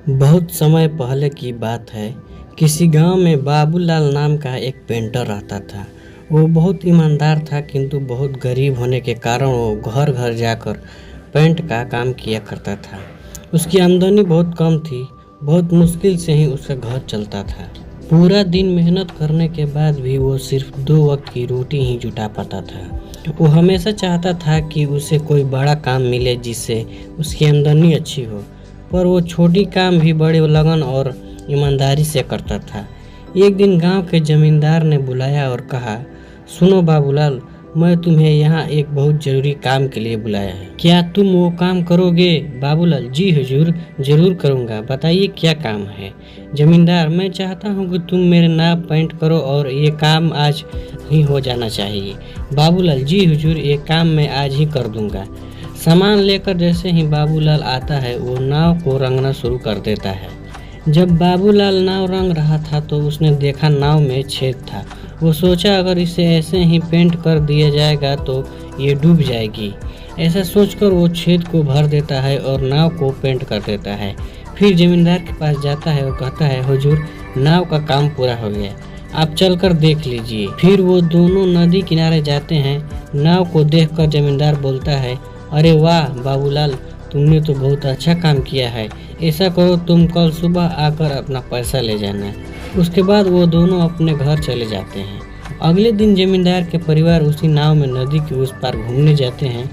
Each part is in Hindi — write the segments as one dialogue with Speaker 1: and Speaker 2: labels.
Speaker 1: बहुत समय पहले की बात है। किसी गांव में बाबूलाल नाम का एक पेंटर रहता था। वो बहुत ईमानदार था, किंतु बहुत गरीब होने के कारण वो घर घर जाकर पेंट का काम किया करता था। उसकी आमदनी बहुत कम थी। बहुत मुश्किल से ही उसका घर चलता था। पूरा दिन मेहनत करने के बाद भी वो सिर्फ 2 वक्त की रोटी ही जुटा पाता था। वो हमेशा चाहता था कि उसे कोई बड़ा काम मिले जिससे उसकी आमदनी अच्छी हो, पर वो छोटी काम भी बड़े लगन और ईमानदारी से करता था। एक दिन गांव के जमींदार ने बुलाया और कहा, सुनो बाबूलाल, मैं तुम्हें यहाँ एक बहुत जरूरी काम के लिए बुलाया है। क्या तुम वो काम करोगे? बाबूलाल, जी हुजूर, जरूर करूँगा, बताइए क्या काम है। जमींदार, मैं चाहता हूँ कि तुम मेरे नाम पेंट करो और ये काम आज ही हो जाना चाहिए। बाबूलाल, जी हुजूर, ये काम मैं आज ही कर दूंगा। सामान लेकर जैसे ही बाबूलाल आता है, वो नाव को रंगना शुरू कर देता है। जब बाबूलाल नाव रंग रहा था तो उसने देखा नाव में छेद था। वो सोचा अगर इसे ऐसे ही पेंट कर दिया जाएगा तो ये डूब जाएगी। ऐसा सोचकर वो छेद को भर देता है और नाव को पेंट कर देता है। फिर जमींदार के पास जाता है और कहता है, हुजूर, नाव का काम पूरा हो गया, आप चलकर देख लीजिए। फिर वो दोनों नदी किनारे जाते हैं। नाव को देखकर जमींदार बोलता है, अरे वाह बाबूलाल, तुमने तो बहुत अच्छा काम किया है। ऐसा करो, तुम कल सुबह आकर अपना पैसा ले जाना। उसके बाद वो दोनों अपने घर चले जाते हैं। अगले दिन जमींदार के परिवार उसी नाव में नदी के उस पार घूमने जाते हैं।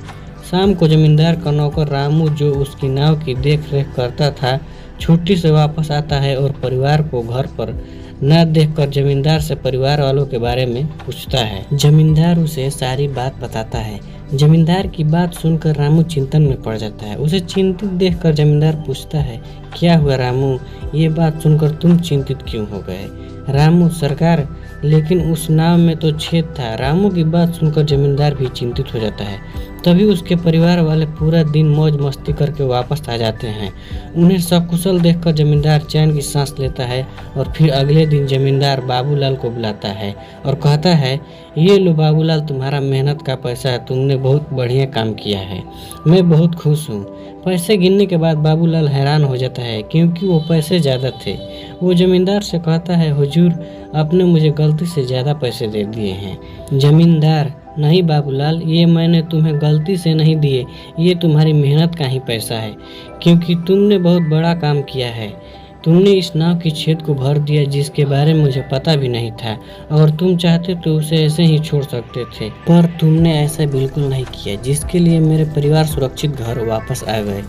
Speaker 1: शाम को जमींदार का नौकर रामू, जो उसकी नाव की देख रेख करता था, छुट्टी से वापस आता है और परिवार को घर पर न देखकर जमींदार से परिवार वालों के बारे में पूछता है। जमींदार उसे सारी बात बताता है। जमींदार की बात सुनकर रामू चिंतन में पड़ जाता है। उसे चिंतित देखकर जमींदार पूछता है, क्या हुआ रामू, ये बात सुनकर तुम चिंतित क्यों हो गए? रामू, सरकार, लेकिन उस नाव में तो छेद था। रामू की बात सुनकर जमींदार भी चिंतित हो जाता है। तभी उसके परिवार वाले पूरा दिन मौज मस्ती करके वापस आ जाते हैं। उन्हें सकुशल देखकर जमींदार चैन की सांस लेता है और फिर अगले दिन जमींदार बाबूलाल को बुलाता है और कहता है, ये लो बाबूलाल, तुम्हारा मेहनत का पैसा है, तुमने बहुत बढ़िया काम किया है, मैं बहुत खुश हूँ। पैसे गिनने के बाद बाबूलाल हैरान हो जाता है, क्योंकि वो पैसे ज़्यादा थे। वो जमींदार से कहता है, हुजूर, आपने मुझे गलती से ज़्यादा पैसे दे दिए हैं। जमींदार, नहीं बाबूलाल, ये मैंने तुम्हें गलती से नहीं दिए, ये तुम्हारी मेहनत का ही पैसा है, क्योंकि तुमने बहुत बड़ा काम किया है। तुमने इस नाव की छेद को भर दिया जिसके बारे में मुझे पता भी नहीं था। अगर तुम चाहते तो उसे ऐसे ही छोड़ सकते थे, पर तुमने ऐसा बिल्कुल नहीं किया, जिसके लिए मेरे परिवार सुरक्षित घर वापस आ गए।